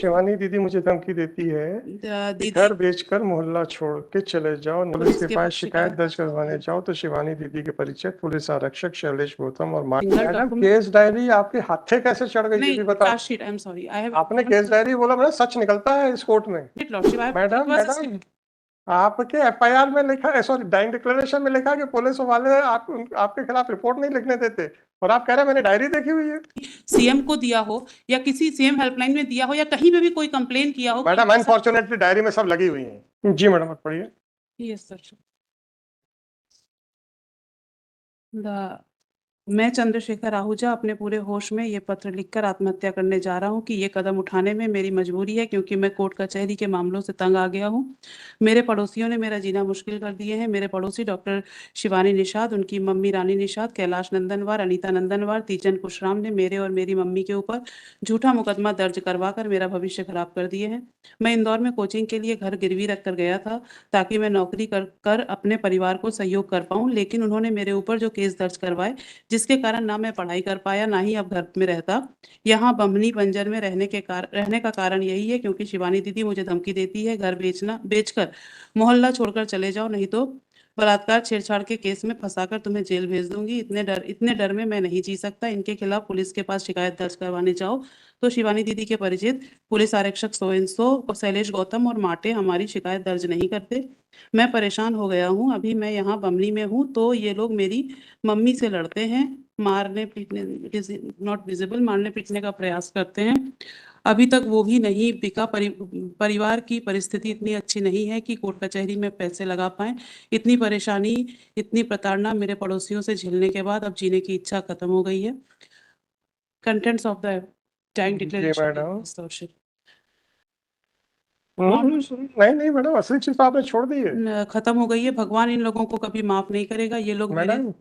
शिवानी दीदी मुझे धमकी देती है कि दीदी घर बेचकर मोहल्ला छोड़ के चले जाओ, पुलिस के पास शिकायत दर्ज शिकायत करवाने जाओ तो शिवानी दीदी के परिचय पुलिस आरक्षक शैलेश गौतम और single madam document case diary आपके हाथे कैसे चढ़ गई ये नहीं भी बता। Chargesheet I am sorry I have आपने केस डायरी बोला, मैडम सच निकलता है इस कोर्ट में। लॉर्डशिप आई मैडम मैडम आपके एफआईआर में लिखा, सॉरी डाइंग डिक्लेरेशन में लिखा कि पुलिस वाले आपके खिलाफ रिपोर्ट नहीं लिखने देते, और आप कह रहे हैं मैंने डायरी देखी हुई है। सीएम को दिया हो या किसी सीएम हेल्पलाइन में दिया हो या कहीं पे भी कोई कंप्लेन किया हो। मैडम अनफॉर्चुनेटली डायरी में सब लगी हुई है। जी मैडम आप पढ़िए। Yes sir. मैं चंद्रशेखर आहूजा अपने पूरे होश में ये पत्र लिखकर आत्महत्या करने जा रहा हूँ कि ये कदम उठाने में मेरी मजबूरी है, क्योंकि मैं कोर्ट कचहरी के मामलों से तंग आ गया हूँ। मेरे पड़ोसियों ने मेरा जीना मुश्किल कर दिए हैं। मेरे पड़ोसी डॉक्टर शिवानी निषाद, उनकी मम्मी रानी निषाद, कैलाश नंदनवार, अनीता नंदनवार, तीजन कुशराम ने मेरे और मेरी मम्मी के ऊपर झूठा मुकदमा दर्ज करवा कर मेरा भविष्य खराब कर दिए हैं। मैं इंदौर में कोचिंग के लिए घर गिरवी रखकर गया था ताकि मैं नौकरी कर अपने परिवार को सहयोग कर पाऊँ, लेकिन उन्होंने मेरे ऊपर जो केस दर्ज करवाए, जिसके कारण ना मैं पढ़ाई कर पाया ना ही अब घर में रहता। यहाँ बम्बनी बंजर में रहने का कारण यही है क्योंकि शिवानी दीदी मुझे धमकी देती है घर बेचकर मोहल्ला छोड़कर चले जाओ, नहीं तो बलात्कार छेड़छाड़ के केस में फंसाकर तुम्हें जेल भेज दूंगी। इतने डर में मैं नहीं जी सकता। इनके खिलाफ पुलिस के पास शिकायत दर्ज करवाने जाओ तो शिवानी दीदी के परिचित पुलिस आरक्षक सो इन सो और शैलेश गौतम और माटे हमारी शिकायत दर्ज नहीं करते। मैं परेशान हो गया हूँ। अभी मैं यहाँ बमनी में हूँ तो ये लोग मेरी मम्मी से लड़ते हैं, मारने पीटने, नॉट विजिबल, मारने पीटने का प्रयास करते हैं। अभी तक वो भी नहीं बिका। परिवार की परिस्थिति इतनी अच्छी नहीं है कि कोर्ट कचहरी में पैसे लगा पाए। इतनी परेशानी, इतनी प्रताड़ना मेरे पड़ोसियों से झेलने के बाद अब जीने की इच्छा खत्म हो गई है। Contents of the time declaration. नहीं नहीं मैडम, असली चीज तो आपने छोड़ दी है। खत्म हो गई है। भगवान इन लोगों को कभी माफ नहीं करेगा। ये लोग मेरे मैडम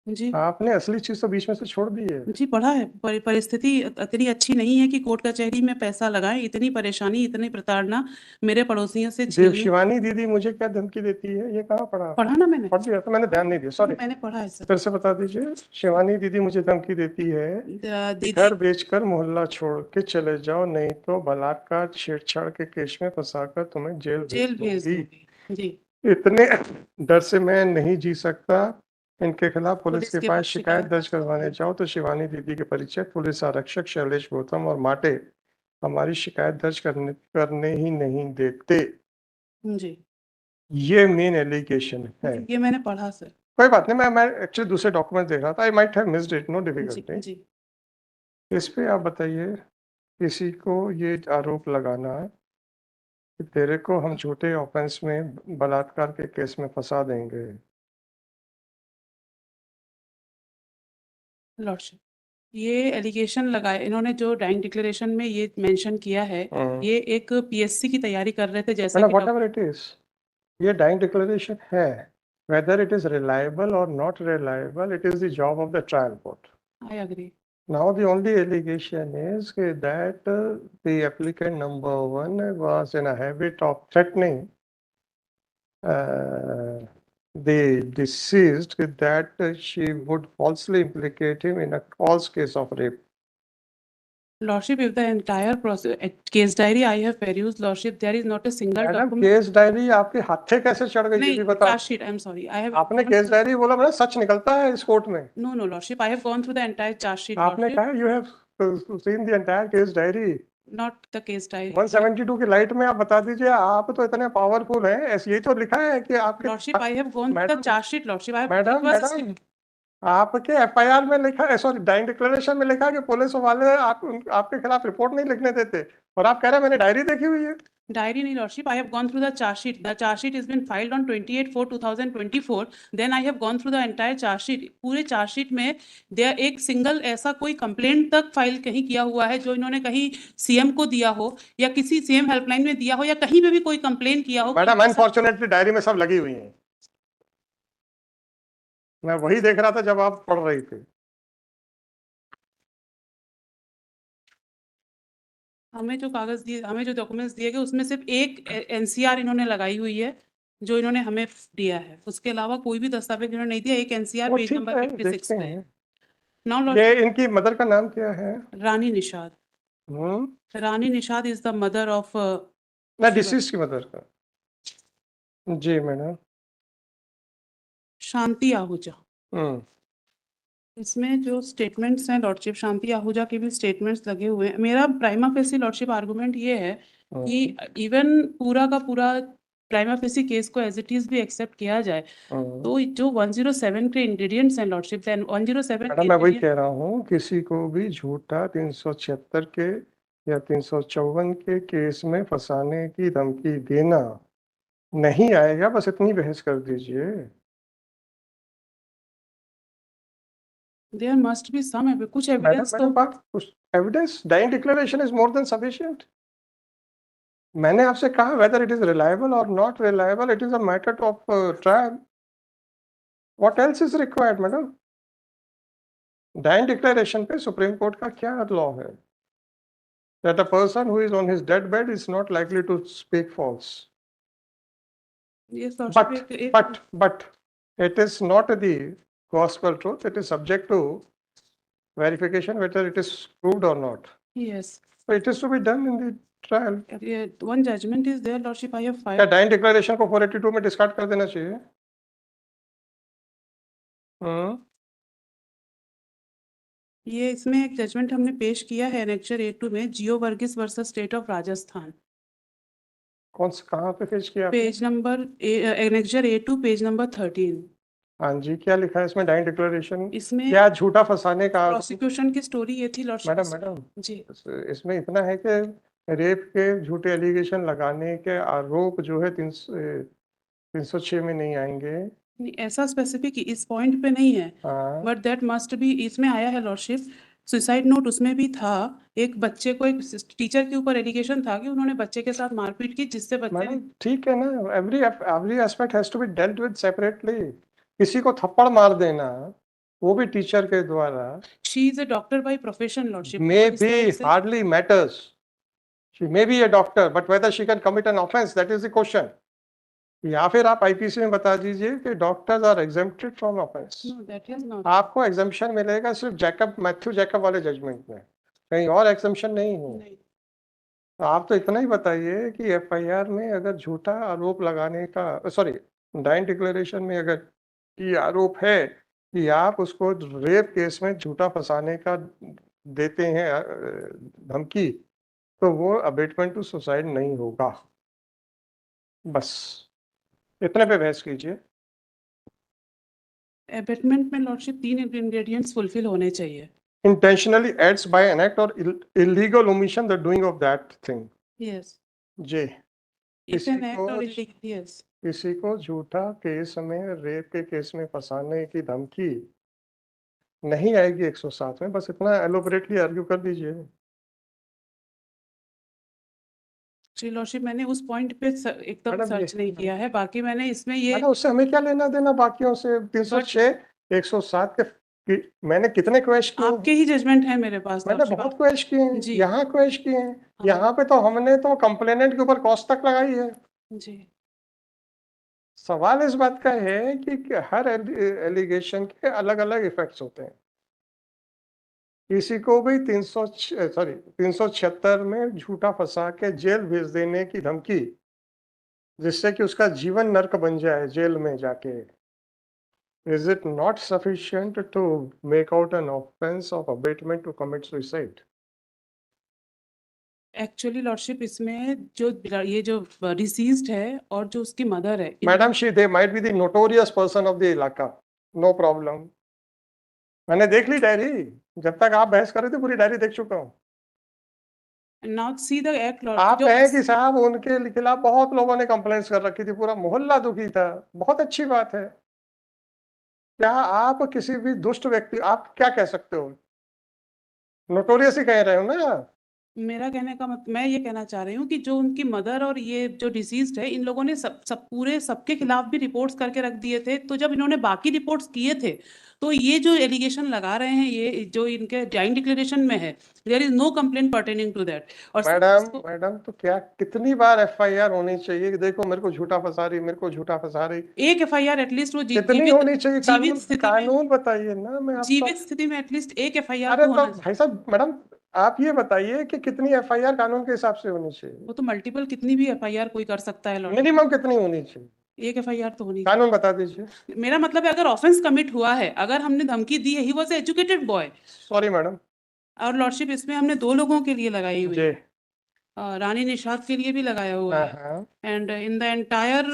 जी आपने असली चीज तो बीच में से छोड़ दी है। जी पढ़ा है। परिस्थिति इतनी अच्छी नहीं है कि कोर्ट कचहरी में पैसा लगाएं। इतनी परेशानी, इतनी प्रताड़ना मेरे पड़ोसियों से झेलनी। शिवानी दीदी मुझे क्या धमकी देती है, ये कहाँ पढ़ा? पढ़ा ना मैंने, पढ़ दिया तो मैंने ध्यान नहीं दिया, सॉरी। मैंने पढ़ा है सर। फिर से बता दीजिए। शिवानी दीदी मुझे धमकी देती है कि घर बेचकर मोहल्ला छोड़ के चले जाओ, नहीं तो बलात्कार छेड़छाड़ के केस में फंसाकर तुम्हें जेल भेज दूंगी। जी। इतने डर से मैं नहीं जी सकता। इनके खिलाफ पुलिस के पास शिकायत दर्ज करवाने जाओ तो शिवानी दीदी के परिचय पुलिस आरक्षक शैलेश गौतम और माटे हमारी शिकायत दर्ज करने ही नहीं देते। जी ये मेन एलिगेशन है। ये मैंने पढ़ा सर। कोई बात नहीं, मैं एक्चुअली दूसरे डॉक्यूमेंट देख रहा था, I might have missed it, no difficulty. जी इस पे आप बताइए, किसी को ये आरोप लगाना है कि तेरे को हम झूठे ऑफेंस में बलात्कार के केस में फंसा देंगे। लॉर्डशिप, ये एलिगेशन लगाए इन्होंने जो डाइंग डिक्लेरेशन में ये मेंशन किया है। ये एक पीएससी की तैयारी कर रहे थे जैसा कि व्हाटएवर इट इज, ये डाइंग डिक्लेरेशन है। whether it is reliable or not reliable, it is the job of the trial court. I agree. Now the only allegation is that the applicant number one was in a habit of threatening the deceased that she would falsely implicate him in a false case of rape. Lordship, if the entire process, case diary I have perused, Lordship, there is not a single document. Case diary आपके हाथे कैसे चढ़ गई ये भी बता। Charge sheet, I am sorry, I have. आपने case diary बोला, मैंने सच निकलता है इस कोर्ट में। No, Lordship, I have gone through the entire charge sheet. आपने कहा you have seen the entire case diary. Not the case diary. 172 की लाइट में आप बता दीजिए, आप तो इतने पावरफुल हैं, ऐसे ये तो लिखा है कि आपके। Lordship, I have gone through the charge sheet, Lordship. I have. Madam आपके एफआईआर में लिखा है, सॉरी डाइंग डिक्लेरेशन में लिखा है कि पुलिस वाले आपके खिलाफ रिपोर्ट नहीं लिखने देते, और आप कह रहे हैं मैंने डायरी देखी हुई है। Diary नहीं Lordship, I have gone through the charge sheet. The charge sheet has been filed on 28/4/2024. Then I have gone through the entire charge sheet. पूरे charge sheet में there एक single ऐसा कोई complaint तक फाइल कहीं किया हुआ है जो इन्होंने कहीं सीएम को दिया हो या किसी सीएम हेल्पलाइन में दिया हो या कहीं पे भी कोई कंप्लेन किया हो। मैडम अनफॉर्चुनेटली डायरी में सब लगी हुई है। मैं वही देख रहा था जब आप पढ़ रही थी। हमें जो कागज दिए, हमें जो डॉक्यूमेंट्स दिए गए उसमें सिर्फ एक एनसीआर इन्होंने लगाई हुई है जो इन्होंने हमें दिया है। उसके अलावा कोई भी दस्तावेज इन्होंने नहीं दिया। एक एनसीआर पेज नंबर 56 पे। नाउ ये इनकी मदर का नाम क्या है? Rani Nishad. Rani Nishad is the mother of ना डिसीज की मदर का। जी मैडम। शांति आहूजा। हम्म। इसमें जो स्टेटमेंट्स हैं लॉर्डशिप, शांति आहूजा के भी स्टेटमेंट्स लगे हुए हैं। मेरा प्राइमा फेसी लॉर्डशिप आर्गुमेंट ये है कि इवन पूरा का पूरा प्राइमा फेसी केस को एज इट इज भी एक्सेप्ट किया जाए तो जो 107 के इंग्रेडिएंट्स हैं लॉर्डशिप, देन 107 मैडम मैं वही कह रहा हूँ, किसी को भी झूठा 376 के या 354 के केस में फंसाने की धमकी देना नहीं आएगा, बस इतनी बहस कर दीजिए। देयर मस्ट बी सम कुछ मैडम एविडेंस तो कुछ evidence, dying declaration is more than sufficient. मैंने आपसे कहा वेदर इट इज रिलायबल और not reliable, it is a matter of trial. What else is required madam? Dying declaration पे supreme court का क्या लॉ है? That a person who is on his deathbed is not likely to speak false. ये But it is not the gospel truth. It is subject to verification whether it is proved or not. yes, So it is to be done in the trial. one judgment is there lordship, I have क्या filed dying declaration को 482 में discard कर देना चाहिए? ये इसमें एक judgement हमने पेश किया है एनेक्चर A2 में, Jeo Varghese versus state of Rajasthan, कौन सा, कहाँ पे पेश किया आपने? Page number annexure A2 page number 13। हाँ जी, क्या लिखा है इसमें? डाइंग डिक्लेरेशन इसमें क्या झूठा फंसाने का? प्रोसिक्यूशन की स्टोरी ये थी लॉर्डशिप। मैडम जी इसमें इतना है कि रेप के झूठे एलिगेशन लगाने के आरोप जो है 306 में नहीं आएंगे। नहीं, ऐसा स्पेसिफिक इस पॉइंट पे नहीं है, हाँ बट दैट मस्ट बी, इसमें आया है लॉर्डशिप, सुसाइड नोट उसमें भी था, एक बच्चे को, एक टीचर के ऊपर एलिगेशन था कि उन्होंने बच्चे के साथ मारपीट की जिससे बच्चे मैडम ठीक है ना, every aspect has to be dealt with separately. किसी को थप्पड़ मार देना, वो भी टीचर के द्वारा, she is a doctor by profession lordship, may be hardly matters, she may be a doctor but whether she can commit an offence, that is the question. या फिर आप आईपीसी में बता दीजिए कि doctors are exempted from offence. No that is not, आपको exemption मिलेगा सिर्फ मैथ्यू जैकब वाले जजमेंट में, कहीं और एग्जेम्पशन नहीं है। तो आप तो इतना ही बताइए कि एफआईआर में अगर झूठा आरोप लगाने का, सॉरी डाइंग डिक्लेरेशन में अगर ये आरोप है कि आप उसको रेप केस में झूठा फंसाने का देते हैं धमकी, तो वो अबेटमेंट टू सुसाइड नहीं होगा। बस इतने पे बहस कीजिए। एबेटमेंट में लॉर्डशिप 3 इंग्रेडिएंट्स फुलफिल होने चाहिए। Intentionally adds by an act or illegal omission the doing of that thing. Yes, जी। इट्स एन एक्ट और इलीगल, यस। किसी को झूठा केस में, रेप के केस में फंसाने की धमकी नहीं आएगी 107 में, बस इतना एलोबरेटली आर्ग्यू कर दीजिए। श्री लॉर्डशिप, मैंने उस पॉइंट पे एकदम मैडम सर्च नहीं किया है, बाकी मैंने इसमें ये मैडम उससे हमें क्या लेना देना बाकियों से? 306 107 के मैंने कितने क्वेश्चन किए? आपके ही जजमेंट है मेरे पास मैंने लॉर्डशिप। बहुत क्वेश्चन किए हैं, जी। यहाँ क्वेश्चन किए हैं, हाँ। यहाँ पे तो हमने तो कंप्लेनेंट के ऊपर कॉस्ट तक लगाई है। जी, सवाल इस बात का है कि हर एलिगेशन के अलग अलग इफेक्ट्स होते हैं। किसी को भी 376 में झूठा फंसा के जेल भेज देने की धमकी, जिससे कि उसका जीवन नर्क बन जाए जेल में जाके, is it not sufficient to make out an offence of abetment to commit suicide? Actually lordship इसमें जो ये जो डिसीज्ड है और जो उसकी मदर है, madam they might be the notorious person of the इलाका, नो प्रॉब्लम। मैंने देख ली डायरी, जब तक आप बहस कर रहे थे पूरी डायरी देख चुका हूँ। नाउ सी द एक्ट आप लॉर्डशिप, कहें कि साहब उनके खिलाफ बहुत लोगों ने कंप्लेंट्स कर रखी थी, पूरा मोहल्ला दुखी था, बहुत अच्छी बात है। क्या आप किसी भी दुष्ट व्यक्ति, आप क्या कह सकते हो? नोटोरियस ही कह रहे हो ना? मेरा कहने का मैं ये कहना चाह रही हूँ कि जो उनकी मदर और ये जो डिसीज्ड है, इन लोगों ने पूरे सबके खिलाफ भी रिपोर्ट्स करके रख दिए थे, तो जब इन्होंने बाकी रिपोर्ट्स किए थे तो ये जो एलिगेशन लगा रहे हैं, ये जो इनके जॉइंट डिक्लेरेशन में है, there is no complaint pertaining to that. और मैडम तो क्या कितनी बार एफआईआर होनी चाहिए कि देखो मेरे को झूठा फंसा रही, मेरे को झूठा फंसा रही? एक एफआईआर एटलीस्ट वो कितनी होनी चाहिए? जीवित स्थिति में, कानून बताइए ना। मैं आपको जीवित स्थिति में एटलीस्ट एक एफआईआर अरे तो तो होना चाहिए। भाई साहब, मैडम आप ये बताइए कि कितनी एफआईआर कानून के हिसाब से होनी चाहिए, वो तो मल्टीपल कितनी भी एफआईआर कोई कर सकता है लॉर्ड, मिनिमम कितनी होनी चाहिए, एक एफआईआर तो होनी कानून बता दीजिए। चाहिए। मेरा मतलब है अगर ऑफेंस कमिट हुआ है, अगर हमने धमकी दी है, he was educated boy, sorry madam. और लॉर्डशिप इसमें हमने 2 लोगों के लिए लगाई हुई जी। है, रानी निशात के लिए भी लगाया हुआ हाँ है। हाँ। And in the entire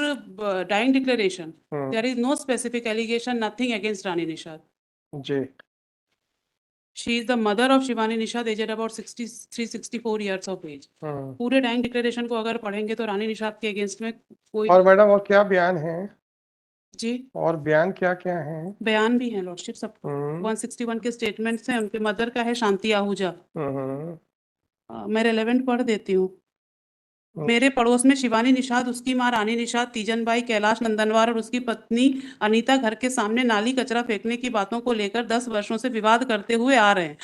dying declaration hmm, there is no specific allegation, nothing against Rani Nishat. जी। She is the mother of Shivani Nishat, aged about 63-64 years of age. हम्म। पूरे डाइंग डिक्लेरेशन को अगर पढ़ेंगे तो रानी निशात के अगेंस्ट में कोई और मैडम और क्या बयान है, जी और बयान क्या क्या है? बयान भी है लॉर्डशिप सब। हम्म 161 के स्टेटमेंट्स हैं, उनके मदर का है शांति आहूजा। हम्म मैं रेलेवेंट पढ़ देती हूँ। मेरे पड़ोस में शिवानी निषाद, उसकी मां रानी निषाद, तीजनबाई, कैलाश नंदनवार और उसकी पत्नी अनीता घर के सामने नाली कचरा फेंकने की बातों को लेकर 10 वर्षों से विवाद करते हुए आ रहे हैं।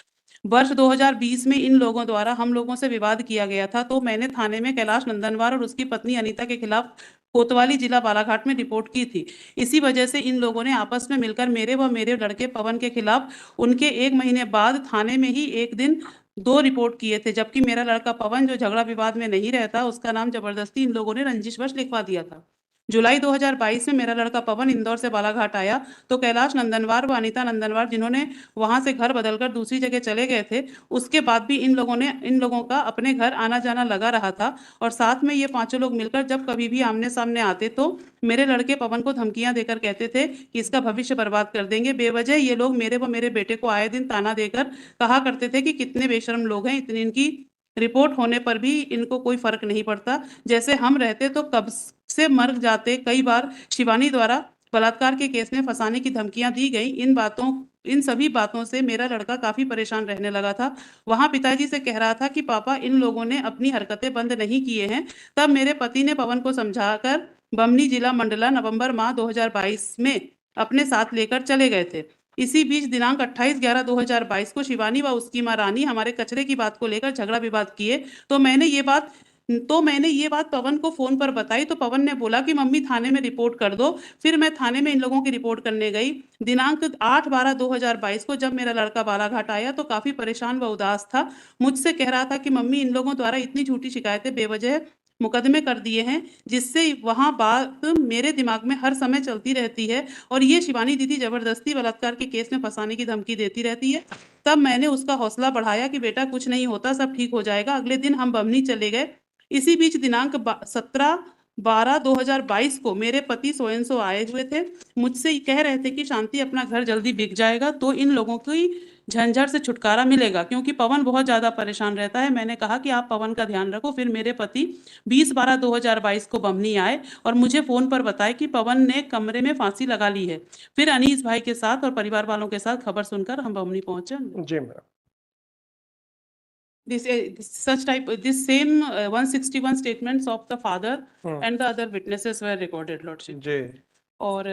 वर्ष 2020 में इन लोगों द्वारा हम लोगों से विवाद किया गया था, तो मैंने थाने में कैलाश नंदनवार और उसकी पत्नी अनीता के खिलाफ कोतवाली जिला बालाघाट में रिपोर्ट की थी। इसी वजह से इन लोगों ने आपस में मिलकर मेरे व मेरे लड़के पवन के खिलाफ उनके 1 महीने बाद थाने में ही एक दिन 2 रिपोर्ट किए थे, जबकि मेरा लड़का पवन जो झगड़ा विवाद में नहीं रहता, उसका नाम जबरदस्ती इन लोगों ने रंजिशवश लिखवा दिया था। जुलाई 2022 में मेरा लड़का पवन इंदौर से बालाघाट आया, तो कैलाश नंदनवार व अनीता नंदनवार, जिन्होंने वहां से घर बदलकर दूसरी जगह चले गए थे, उसके बाद भी इन लोगों का अपने घर आना जाना लगा रहा था। और साथ में ये पांचों लोग मिलकर जब कभी भी आमने सामने आते तो मेरे लड़के पवन को धमकियां देकर कहते थे कि इसका भविष्य बर्बाद कर देंगे। बेवजह ये लोग मेरे व मेरे बेटे को आए दिन ताना देकर कहा करते थे कि कितने बेशर्म लोग हैं, इतनी इनकी रिपोर्ट होने पर भी इनको कोई फर्क नहीं पड़ता, जैसे हम रहते तो कब से मर जाते। कई बार शिवानी द्वारा बलात्कार के केस में फंसाने की धमकियां दी गई। इन सभी बातों से मेरा लड़का काफी परेशान रहने लगा था। वहां पिताजी से कह रहा था कि पापा, इन लोगों ने अपनी हरकतें बंद नहीं किए हैं। तब मेरे पति ने पवन को समझाकर बमनी जिला मंडला नवंबर माह 2022 में अपने साथ लेकर चले गए थे। इसी बीच दिनांक 28/11/2022 को शिवानी व उसकी मां रानी हमारे कचरे की बात को लेकर झगड़ा विवाद किए, तो मैंने ये बात पवन को फोन पर बताई, तो पवन ने बोला कि मम्मी थाने में रिपोर्ट कर दो। फिर मैं थाने में इन लोगों की रिपोर्ट करने गई। दिनांक 8/12/2022 को जब मेरा लड़का बालाघाट आया तो काफी परेशान व उदास था। मुझसे कह रहा था कि मम्मी, इन लोगों द्वारा इतनी झूठी शिकायतें बेवजह मुकदमे कर दिए हैं, जिससे वहां बात मेरे दिमाग में हर समय चलती रहती है, और ये शिवानी दीदी जबरदस्ती बलात्कार के केस में फंसाने की धमकी देती रहती है। तब मैंने उसका हौसला बढ़ाया कि बेटा कुछ नहीं होता, सब ठीक हो जाएगा। अगले दिन हम बमनी चले गए। इसी बीच दिनांक 17/12/2022 को मेरे पति सोयनसो आए हुए थे। मुझसे कह रहे थे कि शांति, अपना घर जल्दी बिक जाएगा तो इन लोगों की झंझट से छुटकारा मिलेगा, क्योंकि पवन बहुत ज्यादा परेशान रहता है। मैंने कहा कि आप पवन का ध्यान रखो। फिर मेरे पति 20/12/2022 को बमनी आए और मुझे फोन पर बताए कि पवन ने कमरे में फांसी लगा ली है। फिर अनीस भाई के साथ और परिवार वालों के साथ खबर सुनकर हम बमनी पहुंचे। जी madam. This same 161 statements of the father hmm, and the other witnesses were recorded, Lordship. जी। और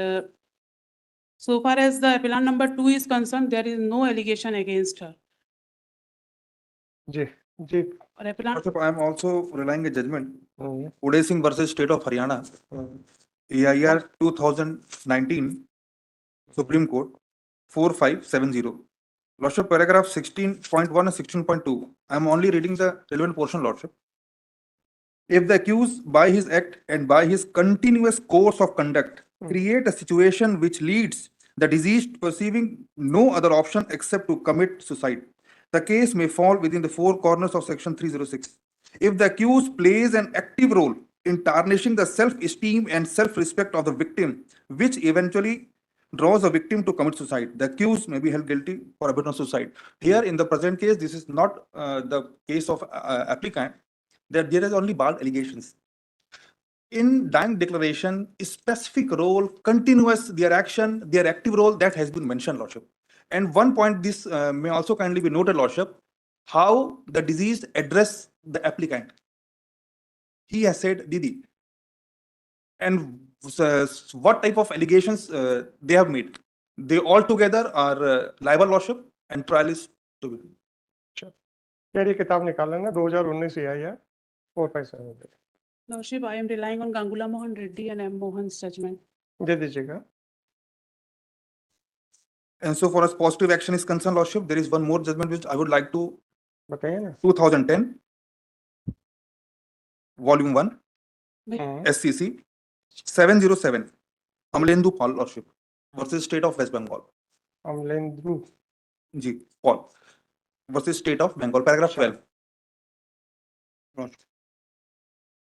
so far as the appellant number 2 is concerned, there is no allegation against her. जी। जी। और appellant Lordship, I am also relying a judgment. Hmm, Uday Singh versus State of Haryana, hmm, AIR 2019, Supreme Court, 4570. Lordship, paragraph 16.1 and 16.2. I am only reading the relevant portion, Lordship. If the accused, by his act and by his continuous course of conduct, create a situation which leads the deceased perceiving no other option except to commit suicide, the case may fall within the four corners of section 306. If the accused plays an active role in tarnishing the self-esteem and self-respect of the victim, which eventually draws the victim to commit suicide, the accused may be held guilty for abetting suicide. Here, in the present case, this is not the case of applicant, that there is only bald allegations. In dying declaration, specific role, continuous, their action, their active role, that has been mentioned, Lordship. And one point, this may also kindly be noted, Lordship, how the deceased address the applicant. He has said, Didi. And what type of allegations they have made. They all together are liable, Lordship, and trial is to be. यार ये किताब निकाल लेना, 2019 से आई है, 457। Lordship, I am relying on Gangula Mohan Reddy and M. Mohan's judgment. दे दीजिएगा। And so far as positive action is concerned, Lordship, there is one more judgment which I would like to बताइए ना। 2010 Volume 1 hmm, SCC 707 Amlendu Paul Lordship versus State of West Bengal. अमलेंद्रू ji, Paul versus State of Bengal, paragraph 12.